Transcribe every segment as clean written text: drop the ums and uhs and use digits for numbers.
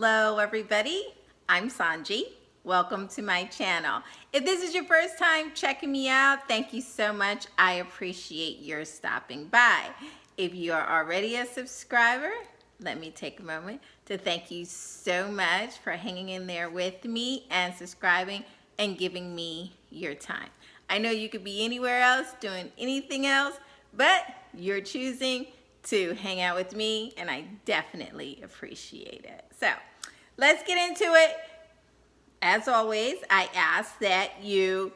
Hello everybody, I'm Sohnjee. Welcome to my channel. If this is your first time checking me out, thank you so much. I appreciate your stopping by. If you are already a subscriber, let me take a moment to thank you so much for hanging in there with me and subscribing and giving me your time. I know you could be anywhere else doing anything else, but you're choosing to hang out with me, and I definitely appreciate it. So let's get into it. As always, I ask that you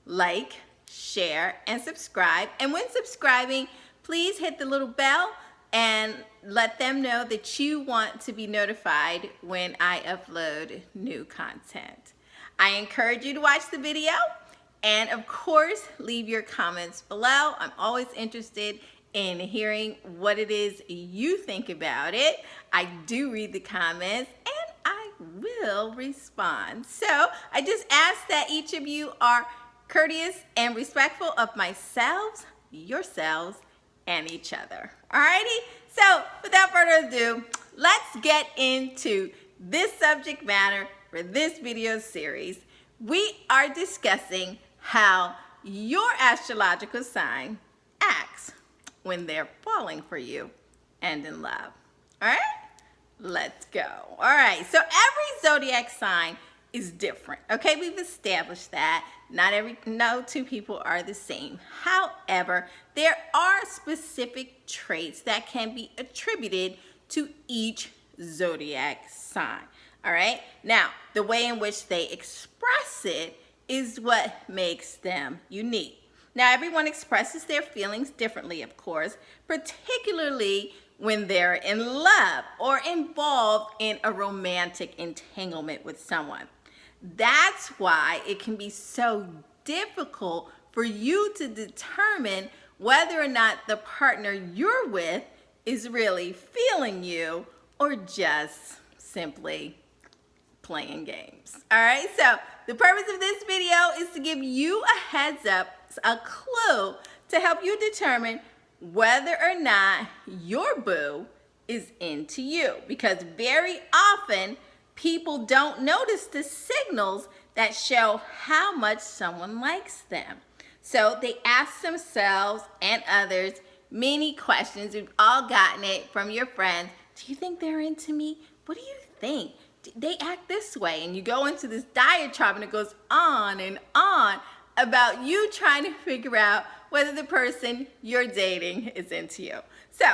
like, share, and subscribe. And when subscribing, please hit the little bell and let them know that you want to be notified when I upload new content. I encourage you to watch the video and, of course, leave your comments below. I'm always interested in hearing what it is you think about it. I do read the comments and I will respond. So I just ask that each of you are courteous and respectful of myself, yourselves, and each other. Alrighty? So without further ado, let's get into this subject matter for this video series. We are discussing how your astrological sign acts when they're falling for you and in love. All right, let's go. All right, so every zodiac sign is different. Okay, we've established that. No two people are the same. However, there are specific traits that can be attributed to each zodiac sign. All right, now the way in which they express it is what makes them unique. Now, everyone expresses their feelings differently, of course, particularly when they're in love or involved in a romantic entanglement with someone. That's why it can be so difficult for you to determine whether or not the partner you're with is really feeling you or just simply playing games. All right, so the purpose of this video is to give you a heads up, a clue to help you determine whether or not your boo is into you, because very often people don't notice the signals that show how much someone likes them. So they ask themselves and others many questions. We've all gotten it from your friends. Do you think they're into me? What do you think? They act this way, and you go into this diatribe and it goes on and on about you trying to figure out whether the person you're dating is into you. So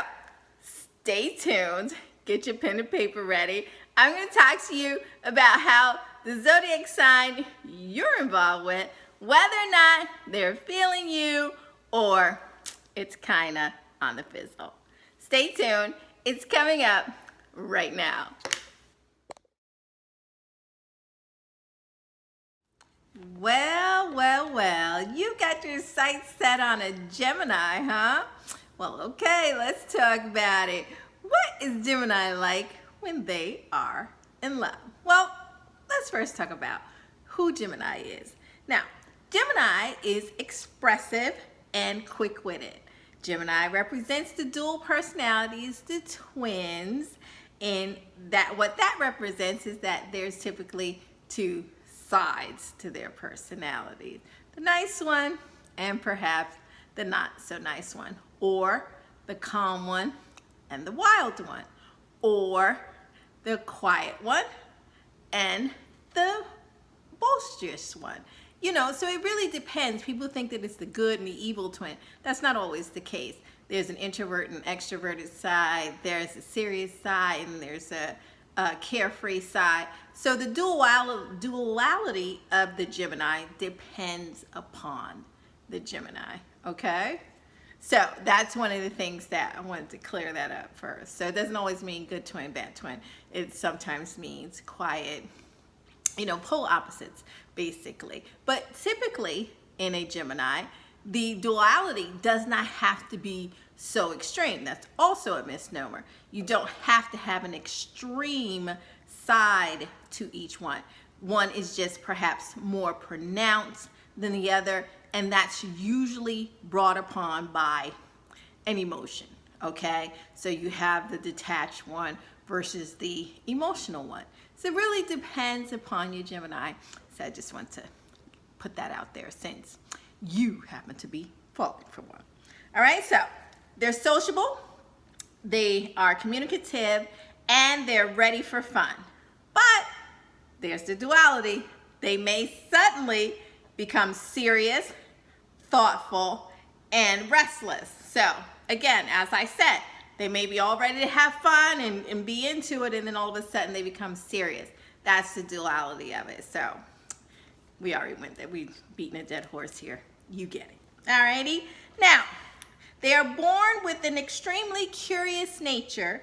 stay tuned, get your pen and paper ready. I'm going to talk to you about how the zodiac sign you're involved with, whether or not they're feeling you or it's kind of on the fizzle. Stay tuned. It's coming up right now. Well, you got your sights set on a Gemini, huh? Well, okay, let's talk about it. What is Gemini like when they are in love? Well, let's first talk about who Gemini is. Now, Gemini is expressive and quick-witted. Gemini represents the dual personalities, the twins, and what that represents is that there's typically two sides to their personalities. The nice one and perhaps the not so nice one, or the calm one and the wild one, or the quiet one and the boisterous one. You know, so it really depends. People think that it's the good and the evil twin. That's not always the case. There's an introvert and extroverted side, there's a serious side, and there's a carefree side. So the duality of the Gemini depends upon the Gemini, okay? So that's one of the things that I wanted to clear that up first. So it doesn't always mean good twin, bad twin. It sometimes means quiet, polar opposites, basically. But typically in a Gemini, the duality does not have to be so extreme. That's also a misnomer. You don't have to have an extreme side to each one. One is just perhaps more pronounced than the other, and that's usually brought upon by an emotion, okay? So you have the detached one versus the emotional one. So it really depends upon your Gemini. So I just want to put that out there since you happen to be falling for one. All right, so they're sociable, they are communicative, and they're ready for fun. But there's the duality. They may suddenly become serious, thoughtful, and restless. So again, as I said, they may be all ready to have fun and be into it, and then all of a sudden they become serious. That's the duality of it. So we already went there. We've beaten a dead horse here. You get it. Alrighty. Now, they are born with an extremely curious nature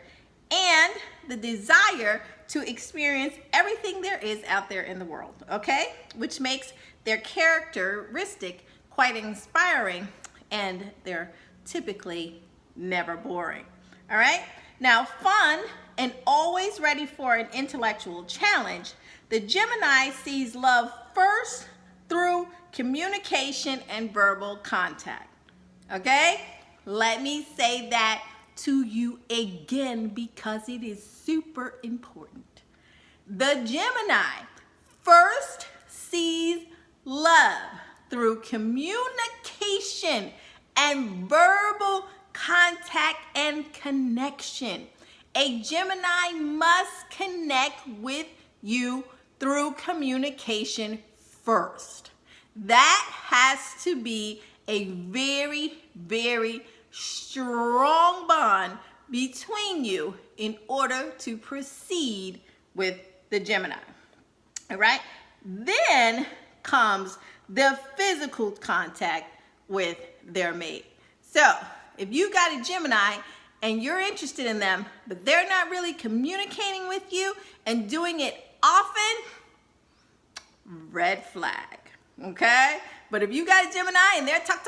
and the desire to experience everything there is out there in the world, okay? Which makes their characteristic quite inspiring, and they're typically never boring. All right? Now, fun and always ready for an intellectual challenge, the Gemini sees love first through communication and verbal contact. Okay? Let me say that to you again because it is super important. The Gemini first sees love through communication and verbal contact and connection. A Gemini must connect with you through communication first. That has to be a very, very strong bond between you in order to proceed with the Gemini. All right? Then comes the physical contact with their mate. So, if you got a Gemini and you're interested in them, but they're not really communicating with you and doing it often, red flag, okay? But if you got a Gemini and they're talk,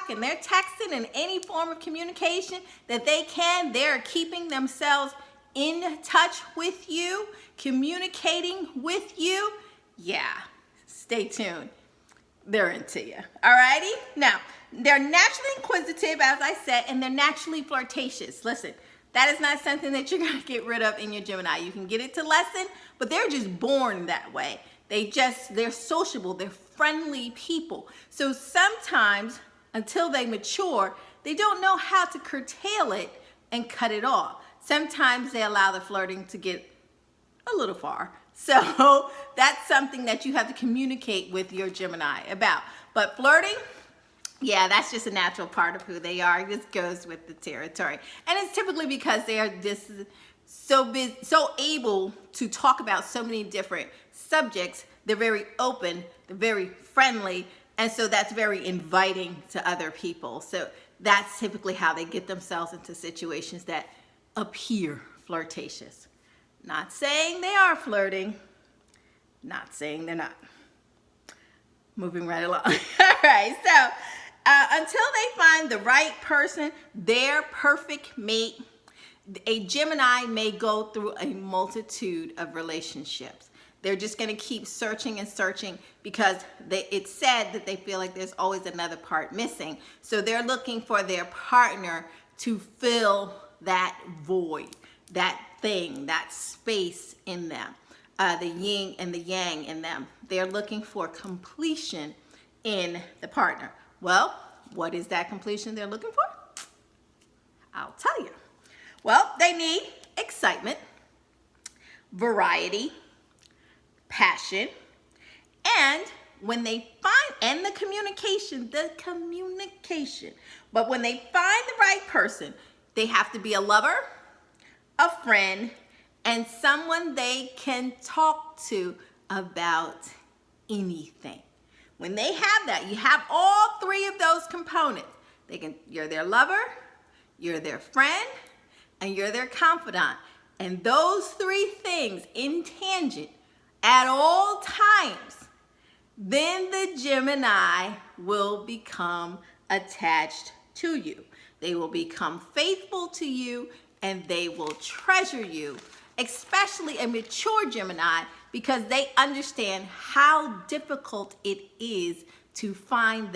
and they're texting in any form of communication that they can, they're keeping themselves in touch with you, communicating with you, yeah, stay tuned. They're into you. Alrighty? Now, they're naturally inquisitive, as I said, and they're naturally flirtatious. Listen, that is not something that you're going to get rid of in your Gemini. You can get it to lessen, but they're just born that way. They're sociable. They're friendly people. So sometimes, until they mature, they don't know how to curtail it and cut it off. Sometimes they allow the flirting to get a little far. So that's something that you have to communicate with your Gemini about. But flirting, yeah, that's just a natural part of who they are. It just goes with the territory. And it's typically because they are just so able to talk about so many different subjects. They're very open, they're very friendly, and so that's very inviting to other people. So that's typically how they get themselves into situations that appear flirtatious. Not saying they are flirting, not saying they're not. Moving right along. All right, so until they find the right person, their perfect mate, a Gemini may go through a multitude of relationships. They're just going to keep searching and searching because it's said that they feel like there's always another part missing. So they're looking for their partner to fill that void, that thing, that space in them, the yin and the yang in them. They're looking for completion in the partner. Well, what is that completion they're looking for? I'll tell you. Well, they need excitement, variety, passion, and when they find, and the communication. But when they find the right person, they have to be a lover, a friend, and someone they can talk to about anything. When they have that, you have all three of those components. You're their lover, you're their friend, and you're their confidant. And those three things in tangent at all times, then the Gemini will become attached to you. They will become faithful to you, and they will treasure you, especially a mature Gemini, because they understand how difficult it is to find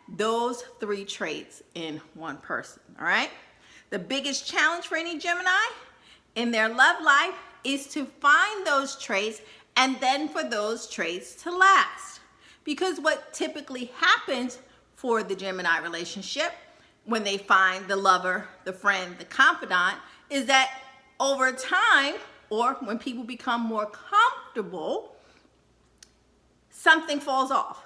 those three traits in one person. All right? The biggest challenge for any Gemini in their love life is to find those traits and then for those traits to last. Because what typically happens for the Gemini relationship when they find the lover, the friend, the confidant, is that over time, or when people become more comfortable, something falls off.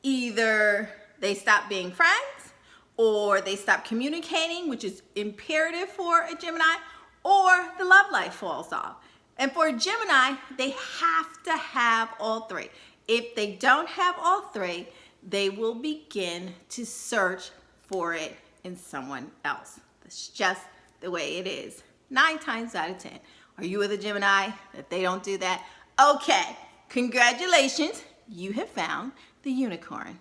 Either they stop being friends, or they stop communicating, which is imperative for a Gemini, or the love life falls off. And for a Gemini, they have to have all three. If they don't have all three, they will begin to search for it in someone else. That's just the way it is. 9 times out of 10. Are you with a Gemini that they don't do that? Okay, congratulations. You have found the unicorn.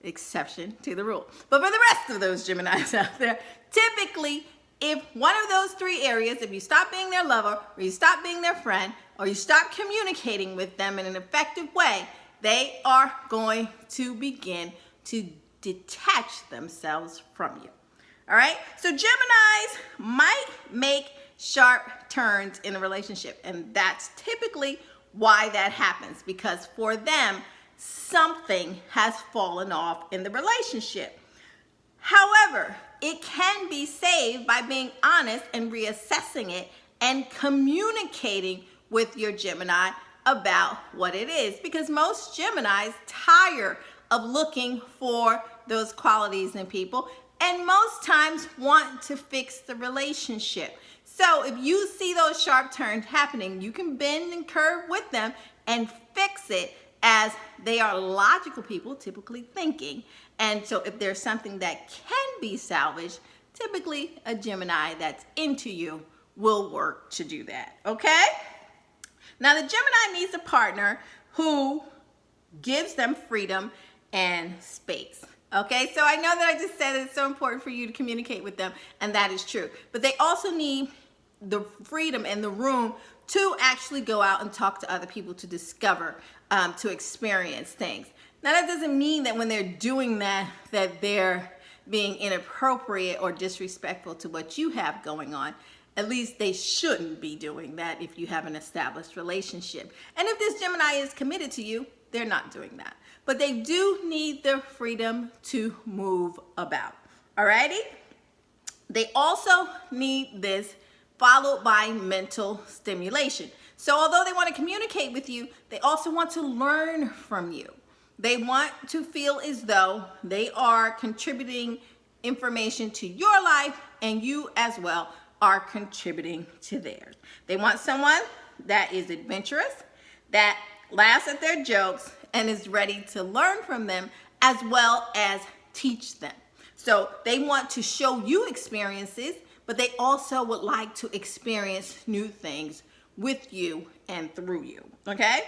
Exception to the rule. But for the rest of those Geminis out there, typically, if one of those 3 areas, if you stop being their lover, or you stop being their friend, or you stop communicating with them in an effective way, they are going to begin to detach themselves from you. All right? So Geminis might make sharp turns in a relationship, and that's typically why that happens, because for them, something has fallen off in the relationship. However, it can be saved by being honest and reassessing it and communicating with your Gemini about what it is, because most Geminis tire of looking for those qualities in people and most times want to fix the relationship. So if you see those sharp turns happening, you can bend and curve with them and fix it, as they are logical people, typically thinking. And so if there's something that can be salvaged, typically a Gemini that's into you will work to do that, okay? Now the Gemini needs a partner who gives them freedom and space. Okay, so I know that I just said it's so important for you to communicate with them, and that is true. But they also need the freedom and the room to actually go out and talk to other people, to discover, to experience things. Now that doesn't mean that when they're doing that, that they're being inappropriate or disrespectful to what you have going on. At least they shouldn't be doing that if you have an established relationship. And if this Gemini is committed to you, they're not doing that. But they do need the freedom to move about. Alrighty? They also need this followed by mental stimulation. So although they want to communicate with you, they also want to learn from you. They want to feel as though they are contributing information to your life, and you as well are contributing to theirs. They want someone that is adventurous, that laughs at their jokes, and is ready to learn from them as well as teach them. So they want to show you experiences, but they also would like to experience new things with you and through you, okay?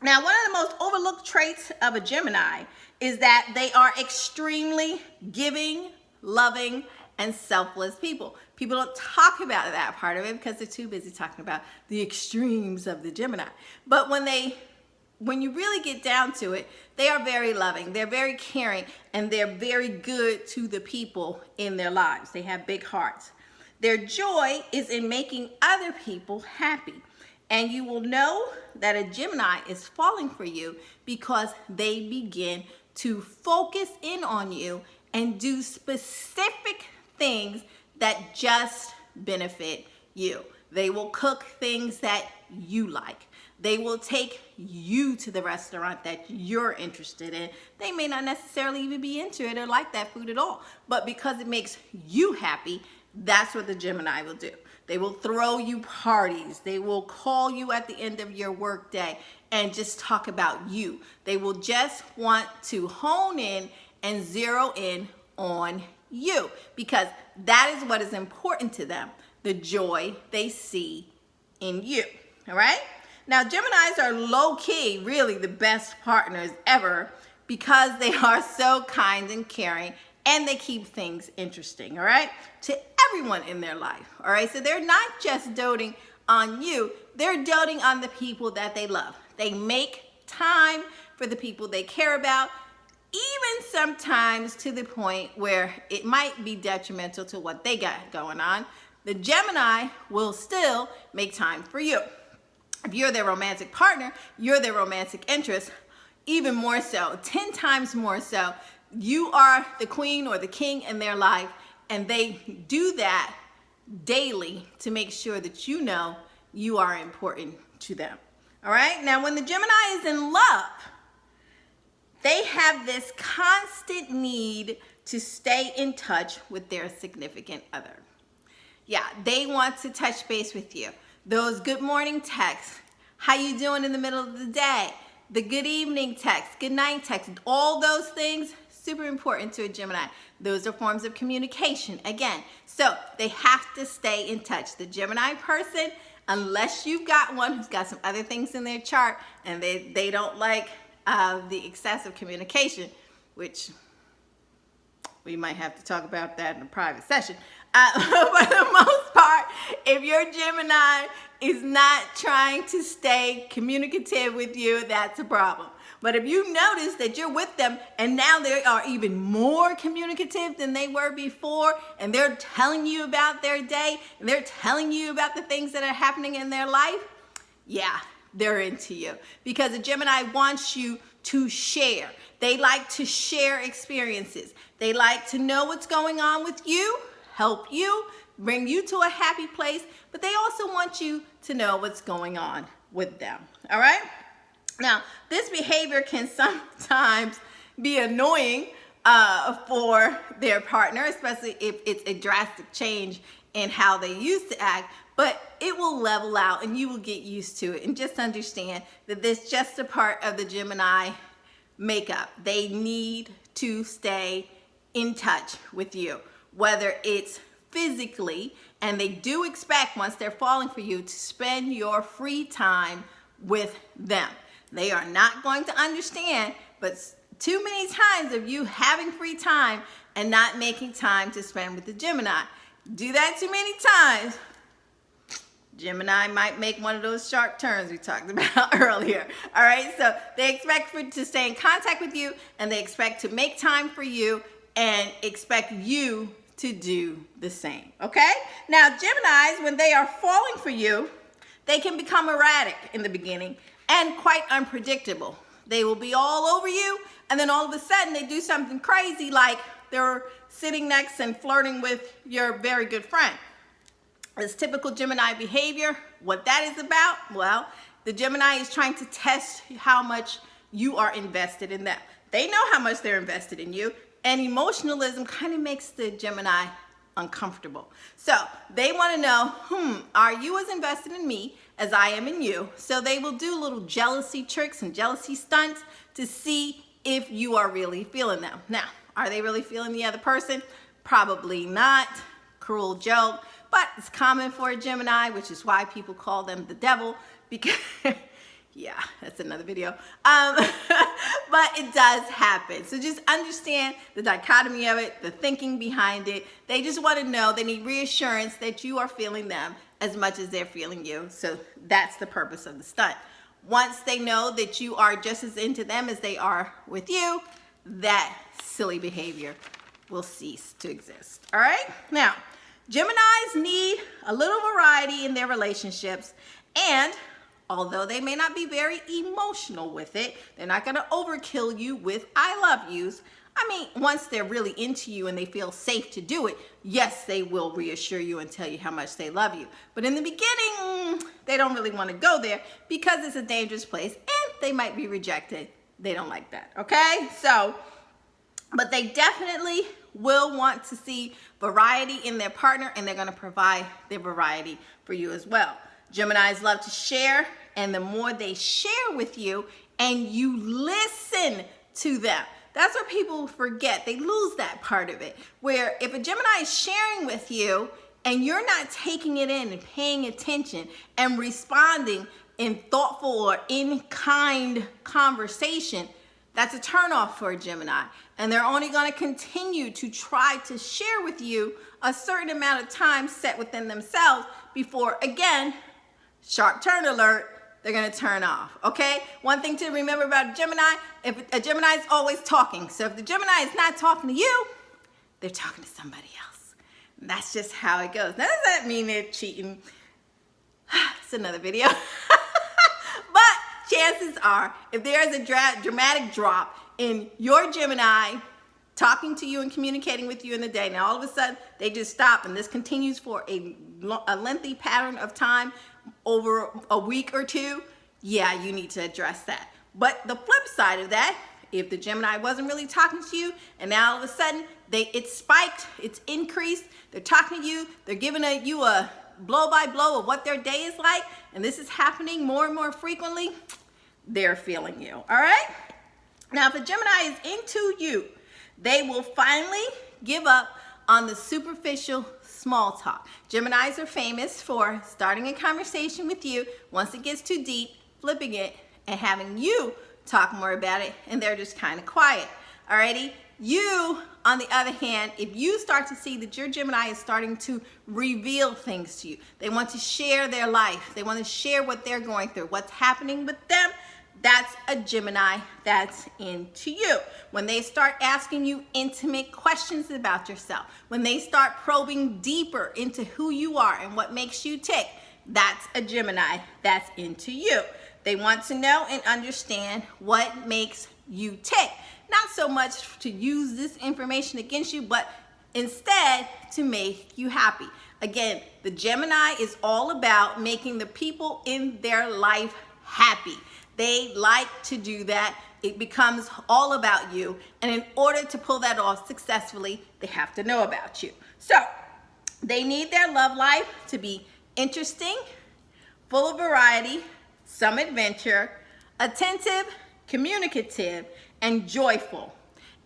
Now, one of the most overlooked traits of a Gemini is that they are extremely giving, loving, and selfless people. People don't talk about that part of it because they're too busy talking about the extremes of the Gemini. But when you really get down to it, they are very loving, they're very caring, and they're very good to the people in their lives. They have big hearts. Their joy is in making other people happy. And you will know that a Gemini is falling for you because they begin to focus in on you and do specific things that just benefit you. They will cook things that you like. They will take you to the restaurant that you're interested in. They may not necessarily even be into it or like that food at all, but because it makes you happy, that's what the Gemini will do. They will throw you parties. They will call you at the end of your workday and just talk about you. They will just want to hone in and zero in on you because that is what is important to them, the joy they see in you, all right? Now, Geminis are low-key really the best partners ever because they are so kind and caring and they keep things interesting, all right, to everyone in their life, all right? So they're not just doting on you, they're doting on the people that they love. They make time for the people they care about, even sometimes to the point where it might be detrimental to what they got going on. the Gemini will still make time for you. If you're their romantic partner, you're their romantic interest, even more so, 10 times more so. You are the queen or the king in their life, and they do that daily to make sure that you know you are important to them. All right? Now, when the Gemini is in love, they have this constant need to stay in touch with their significant other. Yeah, they want to touch base with you. Those good morning texts, how you doing in the middle of the day, the good evening text, good night text, all those things, super important to a Gemini. Those are forms of communication, again. So they have to stay in touch. The Gemini person, unless you've got one who's got some other things in their chart and they don't like the excessive communication, which we might have to talk about that in a private session. For the most part, if your Gemini is not trying to stay communicative with you, that's a problem. But if you notice that you're with them and now they are even more communicative than they were before, and they're telling you about their day, and they're telling you about the things that are happening in their life, yeah, they're into you. Because a Gemini wants you to share. They like to share experiences. They like to know what's going on with you, help you, bring you to a happy place, but they also want you to know what's going on with them. All right? Now, this behavior can sometimes be annoying for their partner, especially if it's a drastic change in how they used to act, but it will level out and you will get used to it. And just understand that this is just a part of the Gemini makeup. They need to stay in touch with you, whether it's physically, and they do expect, once they're falling for you, to spend your free time with them. They are not going to understand, but too many times of you having free time and not making time to spend with the Gemini. Do that too many times, Gemini might make one of those sharp turns we talked about earlier. All right, so they expect to stay in contact with you, and they expect to make time for you and expect you to do the same, okay? Now, Geminis, when they are falling for you, they can become erratic in the beginning and quite unpredictable. They will be all over you, and then all of a sudden they do something crazy, like they're sitting next and flirting with your very good friend. It's typical Gemini behavior. What that is about, well, the Gemini is trying to test how much you are invested in them. They know how much they're invested in you, and emotionalism kind of makes the Gemini uncomfortable. So they want to know, are you as invested in me as I am in you? So they will do little jealousy tricks and jealousy stunts to see if you are really feeling them. Now, are they really feeling the other person? Probably not. Cruel joke, but it's common for a Gemini, which is why people call them the devil, because yeah, that's another video. But it does happen. So just understand the dichotomy of it, the thinking behind it. They just want to know, they need reassurance that you are feeling them as much as they're feeling you. So that's the purpose of the stunt. Once they know that you are just as into them as they are with you, that silly behavior will cease to exist. All right? Now, Geminis need a little variety in their relationships, and although they may not be very emotional with it, they're not going to overkill you with I love yous. I mean, once they're really into you and they feel safe to do it, yes, they will reassure you and tell you how much they love you. But in the beginning, they don't really want to go there because it's a dangerous place and they might be rejected. They don't like that, okay? So, but they definitely will want to see variety in their partner, and they're going to provide their variety for you as well. Geminis love to share, and the more they share with you and you listen to them, that's what people forget. They lose that part of it, where if a Gemini is sharing with you and you're not taking it in and paying attention and responding in thoughtful or in-kind conversation, that's a turnoff for a Gemini. And they're only going to continue to try to share with you a certain amount of time set within themselves before, again, sharp turn alert, they're going to turn off, okay? One thing to remember about Gemini, if a Gemini is always talking. So if the Gemini is not talking to you, they're talking to somebody else. That's just how it goes. Now, does that mean they're cheating? It's another video. But chances are, if there's a dramatic drop in your Gemini talking to you and communicating with you in the day, now all of a sudden they just stop, and this continues for a lengthy pattern of time over a week or two, yeah, you need to address that. But the flip side of that, if the Gemini wasn't really talking to you and now all of a sudden it's spiked, it's increased, they're talking to you, they're giving you a blow by blow of what their day is like, and this is happening more and more frequently, they're feeling you, all right? Now, if a Gemini is into you, they will finally give up on the superficial small talk. Geminis are famous for starting a conversation with you. Once it gets too deep, flipping it and having you talk more about it, and they're just kind of quiet. Alrighty? You, on the other hand, if you start to see that your Gemini is starting to reveal things to you, they want to share their life, they want to share what they're going through, what's happening with them, that's a Gemini that's into you. When they start asking you intimate questions about yourself, when they start probing deeper into who you are and what makes you tick, that's a Gemini that's into you. They want to know and understand what makes you tick. Not so much to use this information against you, but instead to make you happy. Again, the Gemini is all about making the people in their life happy. They like to do that. It becomes all about you. And in order to pull that off successfully, they have to know about you. So they need their love life to be interesting, full of variety, some adventure, attentive, communicative, and joyful.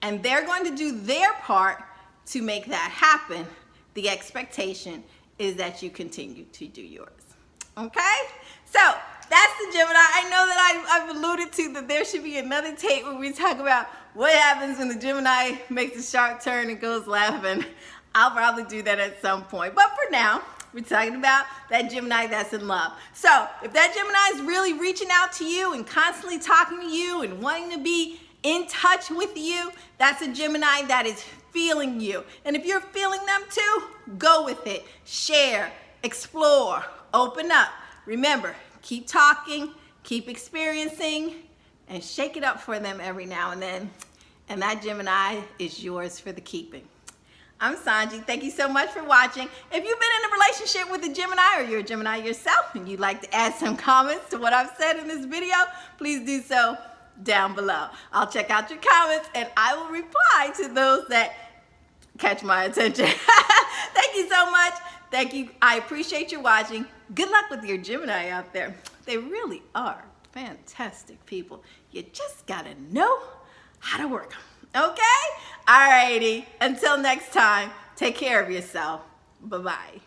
And they're going to do their part to make that happen. The expectation is that you continue to do yours. Okay? So that's the Gemini. I know that I've alluded to that there should be another tape where we talk about what happens when the Gemini makes a sharp turn and goes laughing. I'll probably do that at some point. But for now, we're talking about that Gemini that's in love. So if that Gemini is really reaching out to you and constantly talking to you and wanting to be in touch with you, that's a Gemini that is feeling you. And if you're feeling them too, go with it. Share, explore, open up. Remember, keep talking, keep experiencing, and shake it up for them every now and then. And that Gemini is yours for the keeping. I'm Sohnjee. Thank you so much for watching. If you've been in a relationship with a Gemini, or you're a Gemini yourself and you'd like to add some comments to what I've said in this video, please do so down below. I'll check out your comments and I will reply to those that catch my attention. Thank you so much. Thank you. I appreciate you watching. Good luck with your Gemini out there. They really are fantastic people. You just gotta know how to work them. Okay? Alrighty. Until next time, take care of yourself. Bye-bye.